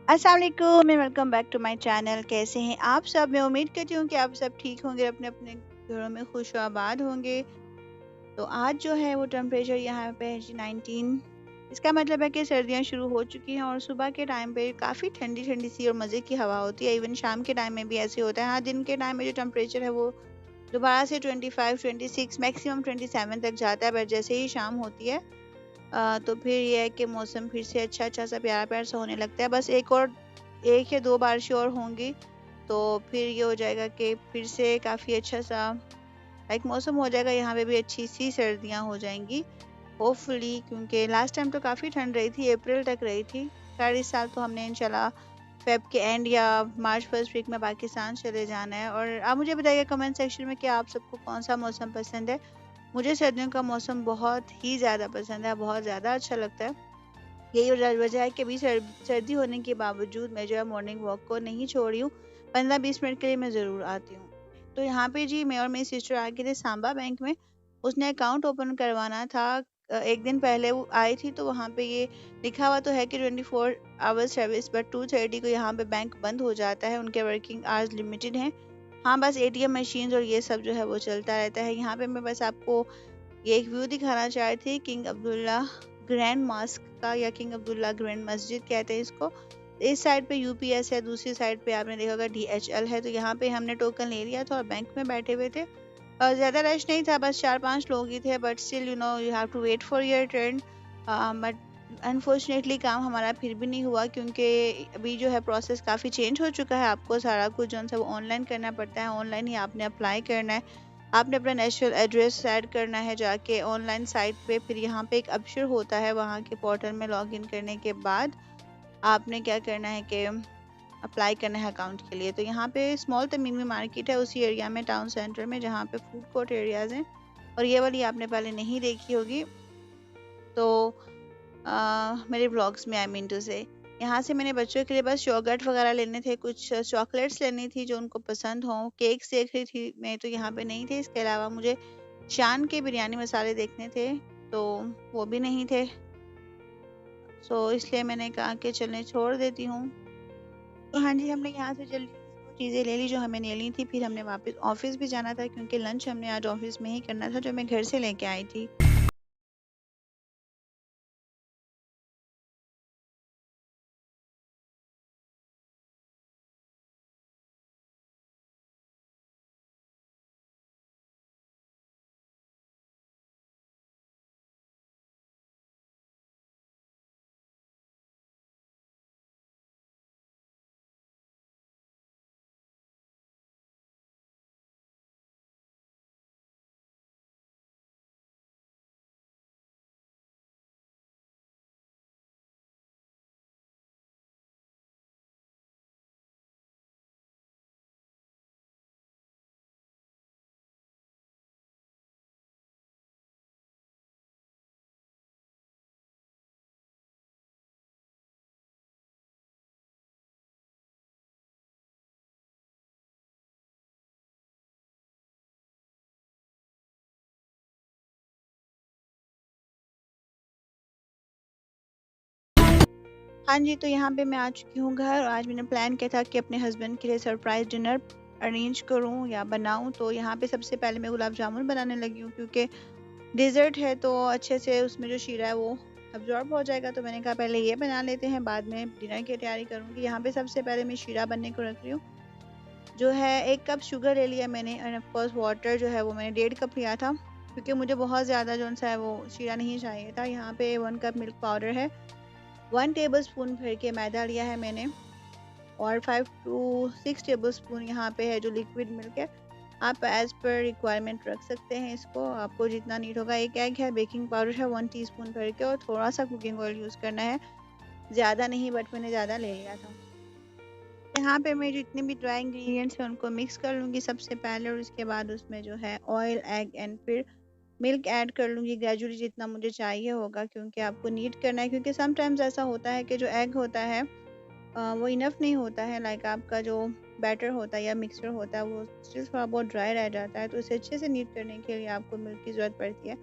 अस्सलाम वालेकुम and welcome back to my channel. कैसे हैं आप सब? मैं उम्मीद करती हूँ कि आप सब ठीक होंगे, अपने अपने घरों में खुश और आबाद होंगे। तो आज जो है वो टेम्परेचर यहाँ पे है जी 19। इसका मतलब है कि सर्दियाँ शुरू हो चुकी हैं और सुबह के टाइम पे काफ़ी ठंडी ठंडी सी और मज़े की हवा होती है। इवन शाम के टाइम में भी ऐसे होता है। हाँ, दिन के टाइम में जो टेम्परेचर है वो दोबारा से 25 26 मैक्सिमम 27 तक जाता है, बट जैसे ही शाम होती है तो फिर ये है कि मौसम फिर से अच्छा-अच्छा सा प्यारा-प्यारा सा होने लगता है। बस एक और 1 या 2 बारिशें और होंगी, तो फिर ये हो जाएगा कि फिर से काफ़ी अच्छा सा लाइक मौसम हो जाएगा। यहाँ पे भी अच्छी-सी सर्दियाँ हो जाएँगी होपफुली, क्योंकि लास्ट टाइम तो काफ़ी ठंड रही थी, अप्रैल तक रही थी। खैर इस साल तो हमने इंशाल्लाह फ़ेब के एंड या मार्च फर्स्ट वीक में पाकिस्तान चले जाना है। और आप मुझे बताइए कमेंट सेक्शन में कि आप सबको कौन-सा मौसम पसंद है? मुझे सर्दियों का मौसम बहुत ही ज़्यादा पसंद है, बहुत ज़्यादा अच्छा लगता है। यही वजह है कि अभी सर्दी होने के बावजूद मैं जो है मॉर्निंग वॉक को नहीं छोड़ रही हूँ। 15-20 मिनट के लिए मैं ज़रूर आती हूँ। तो यहाँ पे जी मैं और मेरी सिस्टर आ गए थे सांबा बैंक में। उसने अकाउंट ओपन करवाना था। एक दिन पहले वो आई थी, तो वहाँ पे ये लिखा हुआ तो है कि 24 आवर्स सर्विस, बट 2:30 को यहाँ पे बैंक बंद हो जाता है। उनके वर्किंग आवर्स लिमिटेड हैं। हाँ, बस एटीएम मशीन्स और ये सब जो है वो चलता रहता है। यहाँ पे मैं बस आपको ये एक व्यू दिखाना चाह रही थी किंग अब्दुल्ला ग्रैंड मास्क का, या किंग अब्दुल्ला ग्रैंड मस्जिद कहते हैं इसको। इस साइड पे यूपीएस है, दूसरी साइड पे आपने देखा होगा डीएचएल है। तो यहाँ पे हमने टोकन ले लिया था और बैंक में बैठे हुए थे। और ज़्यादा रश नहीं था, बस 4-5 लोग ही थे, but still you have to wait for your turn. But unfortunately काम हमारा फिर भी नहीं हुआ, क्योंकि अभी जो है प्रोसेस काफ़ी चेंज हो चुका है। आपको सारा कुछ जो है वो ऑनलाइन करना पड़ता है, ऑनलाइन ही आपने अप्लाई करना है। आपने अपना नेशनल एड्रेस ऐड करना है जाके ऑनलाइन साइट पे। फिर यहाँ पे एक ऑप्शन होता है, वहाँ के पोर्टल में लॉगिन करने के बाद आपने क्या करना है कि अप्लाई करना है अकाउंट के लिए। तो यहाँ पे स्मॉल तमीमी मार्केट है उसी एरिया में, टाउन सेंटर में, जहाँ पे फूड कोर्ट एरियाज हैं। और ये वाली आपने पहले नहीं देखी होगी, तो मेरे व्लॉग्स में आई मीन टू से। यहाँ से मैंने बच्चों के लिए बस योगर्ट वगैरह लेने थे, कुछ चॉकलेट्स लेनी थी जो उनको पसंद हों, केक्स देख रही थी मैं, तो यहाँ पे नहीं थे। इसके अलावा मुझे शान के बिरयानी मसाले देखने थे, तो वो भी नहीं थे। सो इसलिए मैंने कहा कि चलें छोड़ देती हूँ। तो हाँ जी, हमने यहाँ से जल्दी से वो चीज़ें ले ली जो हमें लेनी थी। फिर हमने वापस ऑफिस भी जाना था, क्योंकि लंच हमने आज ऑफिस में ही करना था जो मैं घर से लेके आई थी। हाँ जी, तो यहाँ पे मैं आ चुकी हूँ घर, और आज मैंने प्लान किया था कि अपने हस्बैंड के लिए सरप्राइज़ डिनर अरेंज करूँ या बनाऊँ। तो यहाँ पे सबसे पहले मैं गुलाब जामुन बनाने लगी हूँ, क्योंकि डेज़र्ट है तो अच्छे से उसमें जो शीरा है वो अब्ज़ॉर्ब हो जाएगा। तो मैंने कहा पहले ये बना लेते हैं, बाद में डिनर की तैयारी करूँगी। यहाँ पे सबसे पहले मैं शीरा बनने को रख रही हूँ। जो है 1 कप शुगर ले लिया मैंने, एंड ऑफ कोर्स वाटर जो है वो मैंने 1.5 कप लिया था, क्योंकि मुझे बहुत ज़्यादा जो-सा है वो शीरा नहीं चाहिए था। यहाँ पे 1 कप मिल्क पाउडर है, 1 टेबलस्पून भर के मैदा लिया है मैंने, और 5 टू 6 टेबलस्पून यहाँ पे है जो लिक्विड मिल्क है। आप एज़ पर रिक्वायरमेंट रख सकते हैं इसको, आपको जितना नीड होगा। 1 एग है, बेकिंग पाउडर है 1 टीस्पून भर के, और थोड़ा-सा कुकिंग ऑयल यूज़ करना है, ज़्यादा नहीं, बट मैंने ज़्यादा ले लिया था। यहाँ पे मैं जितने भी ड्राई इंग्रेडिएंट्स हैं उनको मिक्स कर लूँगी सबसे पहले, और उसके बाद उसमें जो है ऑयल, एग एंड फिर मिल्क ऐड कर लूँगी ग्रेजुअली जितना मुझे चाहिए होगा, क्योंकि आपको नीड करना है। क्योंकि समटाइम्स ऐसा होता है कि जो एग होता है वो इनफ नहीं होता है, लाइक आपका जो बैटर होता है या मिक्सचर होता है वो स्टिल थोड़ा बहुत ड्राई रह जाता है, तो इसे अच्छे से नीट करने के लिए आपको मिल्क की ज़रूरत पड़ती है।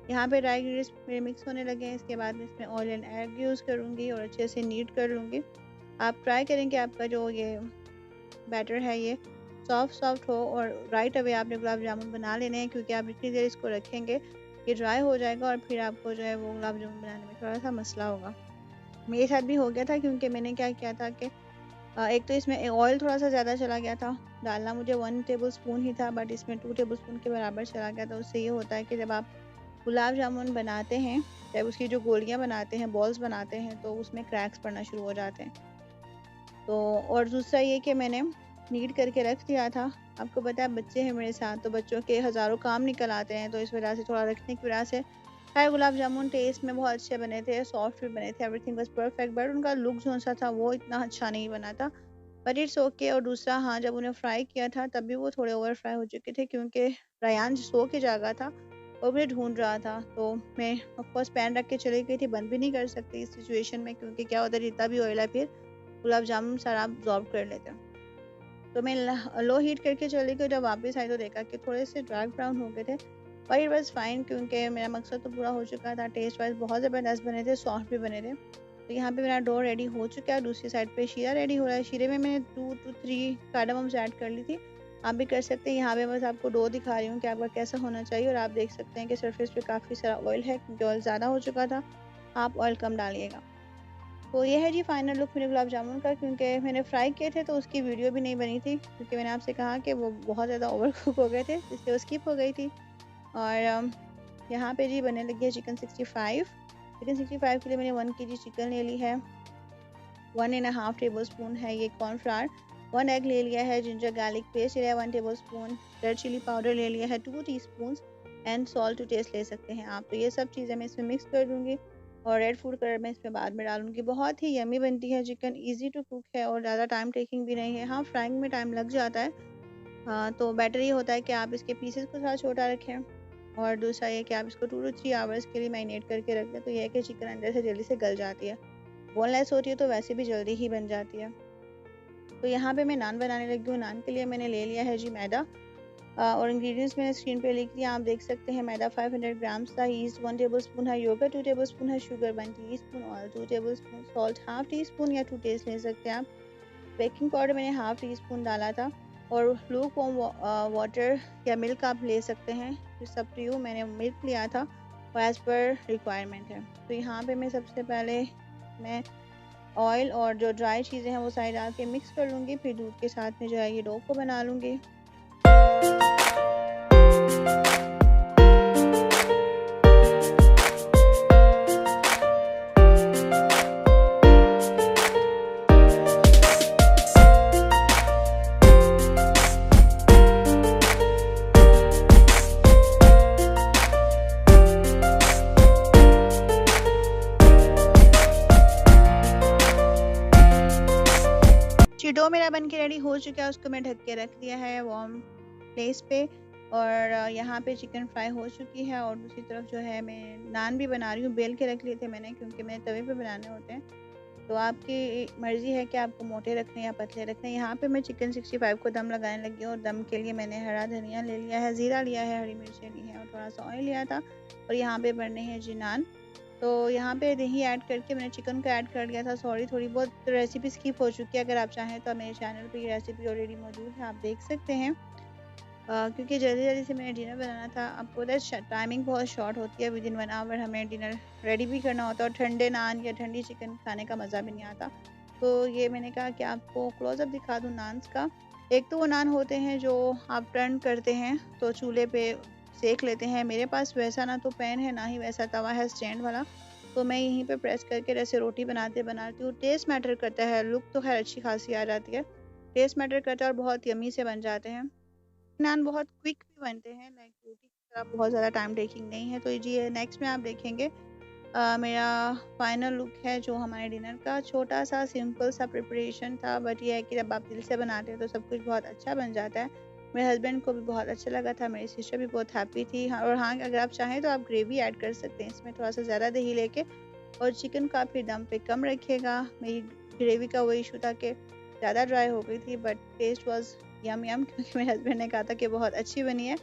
यहाँ पे ड्राई इंग्रेडिएंट्स मेरे मिक्स होने लगे हैं। इसके बाद मैं इसमें ऑयल एंड एग यूज़ करूँगी और अच्छे से नीट कर लूँगी। आप ट्राई करें कि आपका जो ये बैटर है ये सॉफ्ट हो और राइट अवे आपने गुलाब जामुन बना लेने हैं, क्योंकि आप जितनी देर इसको रखेंगे ये ड्राई हो जाएगा और फिर आपको जो है वो गुलाब जामुन बनाने में थोड़ा सा मसला होगा। मेरे साथ भी हो गया था, क्योंकि मैंने क्या किया था कि एक तो इसमें ऑयल थोड़ा सा ज़्यादा चला गया था। डालना मुझे 1 टेबल स्पून ही था, बट इसमें 2 टेबल स्पून के बराबर चला गया। तो उससे ये होता है कि जब आप गुलाब जामुन बनाते हैं, जब उसकी जो गोलियां बनाते हैं, बॉल्स बनाते हैं, तो उसमें क्रैक्स पड़ना शुरू हो जाते हैं। तो और दूसरा ये कि मैंने नीड करके रख दिया था। आपको पता है बच्चे हैं मेरे साथ, तो बच्चों के हज़ारों काम निकल आते हैं, तो इस वजह से थोड़ा रखने की वजह से खैर गुलाब जामुन टेस्ट में बहुत अच्छे बने थे, सॉफ्ट भी बने थे, एवरीथिंग वाज परफेक्ट, बट उनका लुक जो सा था वो इतना अच्छा नहीं बना था, बट इट्स ओके। और दूसरा हाँ, जब उन्हें फ्राई किया था तब भी वो थोड़े ओवर फ्राई हो चुके थे, क्योंकि रयान सो के जागा था और मुझे ढूंढ रहा था। तो मैं ऑफकोर्स पैन रख के चली गई थी, बंद भी नहीं कर सकती इस सिचुएशन में, क्योंकि क्या होता है जितना भी ऑयल है फिर गुलाब जामुन सारा अब्जॉर्ब कर लेते हैं। तो मैं लो हीट करके चली गई, जब वापस आई तो देखा कि थोड़े से डार्क ब्राउन हो गए थे, बट इट वाज फाइन, क्योंकि मेरा मकसद तो पूरा हो चुका था। टेस्ट वाइज बहुत ज़बरदस्त बने थे, सॉफ्ट भी बने थे। तो यहाँ पे मेरा डो रेडी हो चुका है, दूसरी साइड पे शीरा रेडी हो रहा है। शीरे में मैंने 2 to 3 कार्डमम्स ऐड कर ली थी, आप भी कर सकते हैं। यहाँ पे बस आपको डो दिखा रही हूँ कि आपका कैसा होना चाहिए, और आप देख सकते हैं कि सरफेस पे काफ़ी सारा ऑयल है, क्योंकि ऑयल ज़्यादा हो चुका था, आप ऑयल कम डालिएगा। तो ये है जी फाइनल लुक मेरे गुलाब जामुन का, क्योंकि मैंने फ्राई किए थे तो उसकी वीडियो भी नहीं बनी थी, क्योंकि मैंने आपसे कहा कि वो बहुत ज़्यादा ओवर कुक हो गए थे, इसलिए वो स्किप हो गई थी। और यहाँ पे जी बनने लगी है चिकन 65। चिकन 65 के लिए मैंने 1 kg चिकन ले ली है, 1.5 टेबल स्पून है ये कॉर्नफ्लावर, 1 एग ले लिया है, जिंजर गार्लिक पेस्ट लिया है 1 table spoon, red chilli powder ले लिया है 2 teaspoon, and salt to taste ले सकते हैं आप। तो ये सब चीज़ें मैं इसमें मिक्स कर दूँगी, और रेड फूड कलर मैं इसमें बाद में डालूँगी। बहुत ही यम्मी बनती है चिकन, ईज़ी टू कुक है और ज़्यादा टाइम टेकिंग भी नहीं है। हाँ, फ्राइंग में टाइम लग जाता है। हाँ, तो बेटर ये होता है कि आप इसके पीसेस को थोड़ा छोटा रखें, और दूसरा ये कि आप इसको 2 to 3 आवर्स के लिए मैरिनेट करके रख दें, तो ये है कि चिकन अंदर से जल्दी से गल जाती है। बोनलेस होती है तो वैसे भी जल्दी ही बन जाती है। तो यहाँ पे मैं नान बनाने लगी हूँ। नान के लिए मैंने ले लिया है जी मैदा, और इंग्रेडिएंट्स मैंने स्क्रीन पे लिख दिया, आप देख सकते हैं। मैदा 500 ग्राम्स था, ईस्ट 1 टेबल स्पून है, योगर्ट 2 टेबल स्पून है, sugar 1 teaspoon, oil 2 table spoon, salt half tea spoon या 2 टेस्ट ले सकते हैं आप। बेकिंग पाउडर मैंने हाफ टी स्पून डाला था, और लूक वार्म वाटर या मिल्क आप ले सकते हैं, इट्स अप टू यू। मैंने मिल्क लिया था और एज़ पर रिक्वायरमेंट है। तो यहाँ पे मैं सबसे पहले मैं ऑयल और जो ड्राई चीज़ें हैं वो सारी डाल के मिक्स कर लूँगी, फिर दूध के साथ में जो है ये डो को बना लूँगी। जी, डो मेरा बन के रेडी हो चुका है, उसको मैं ढक के रख दिया है वार्म प्लेस पे, और यहाँ पे चिकन फ्राई हो चुकी है, और दूसरी तरफ जो है मैं नान भी बना रही हूँ। बेल के रख लिए थे मैंने, क्योंकि मैंने तवे पे बनाने होते हैं, तो आपकी मर्ज़ी है कि आपको मोटे रखने या पतले रखने। यहाँ पे मैं चिकन 65 को दम लगाने लगी हूँ, और दम के लिए मैंने हरा धनिया ले लिया है, ज़ीरा लिया है, हरी मिर्चें ली हैं, और थोड़ा सा ऑयल लिया था, और यहाँ पे बनने हैं जी नान। तो यहाँ पे दही ऐड करके मैंने चिकन को ऐड कर लिया था। सॉरी, थोड़ी बहुत रेसिपी स्किप हो चुकी है, अगर आप चाहें तो मेरे चैनल पे ये रेसिपी ऑलरेडी मौजूद है, आप देख सकते हैं। क्योंकि जल्दी-जल्दी से मैंने डिनर बनाना था। आपको पता है टाइमिंग बहुत शॉर्ट होती है, विदिन 1 आवर हमें डिनर रेडी भी करना होता है, और ठंडे नान या ठंडी चिकन खाने का मज़ा भी नहीं आता। तो ये मैंने कहा कि आपको क्लोज़अप दिखा दूँ नान्स का। एक तो वो नान होते हैं जो आप टर्न करते हैं तो चूल्हे पे सेक लेते हैं। मेरे पास वैसा ना तो पैन है, ना ही वैसा तवा है स्टैंड वाला, तो मैं यहीं पे प्रेस करके जैसे रोटी बनाती हूँ। टेस्ट मैटर करता है, लुक तो खैर अच्छी खासी आ जाती है, टेस्ट मैटर करता है, और बहुत यम्मी से बन जाते हैं। नान बहुत क्विक भी बनते हैं, लाइक रोटी की तरह बहुत ज़्यादा टाइम टेकिंग नहीं है। तो जी नेक्स्ट में आप देखेंगे मेरा फाइनल लुक है जो हमारे डिनर का। छोटा सा सिंपल सा प्रिपरेशन था, बट ये है कि जब आप दिल से बनाते हो तो सब कुछ बहुत अच्छा बन जाता है। मेरे हस्बैंड को भी बहुत अच्छा लगा था, मेरी सिस्टर भी बहुत हैप्पी थी। हाँ, और हाँ, अगर आप चाहें तो आप ग्रेवी ऐड कर सकते हैं इसमें थोड़ा सा ज़्यादा दही लेके, और चिकन का फिर दम पे कम रखिएगा। मेरी ग्रेवी का वो इशू था कि ज़्यादा ड्राई हो गई थी, बट टेस्ट वाज यम यम, क्योंकि मेरे हस्बैंड ने कहा था कि बहुत अच्छी बनी है।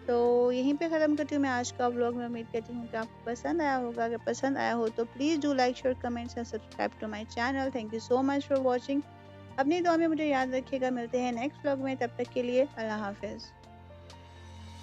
तो यहीं पे ख़त्म करती हूँ मैं आज का व्लॉग। मैं उम्मीद करती हूँ कि आपको पसंद आया होगा। अगर पसंद आया हो तो please do like, share, comments and subscribe to my channel. Thank you so much for watching. अपनी दुआ में मुझे याद रखिएगा। मिलते हैं नेक्स्ट व्लॉग में, तब तक के लिए अल्लाह हाफ़िज़।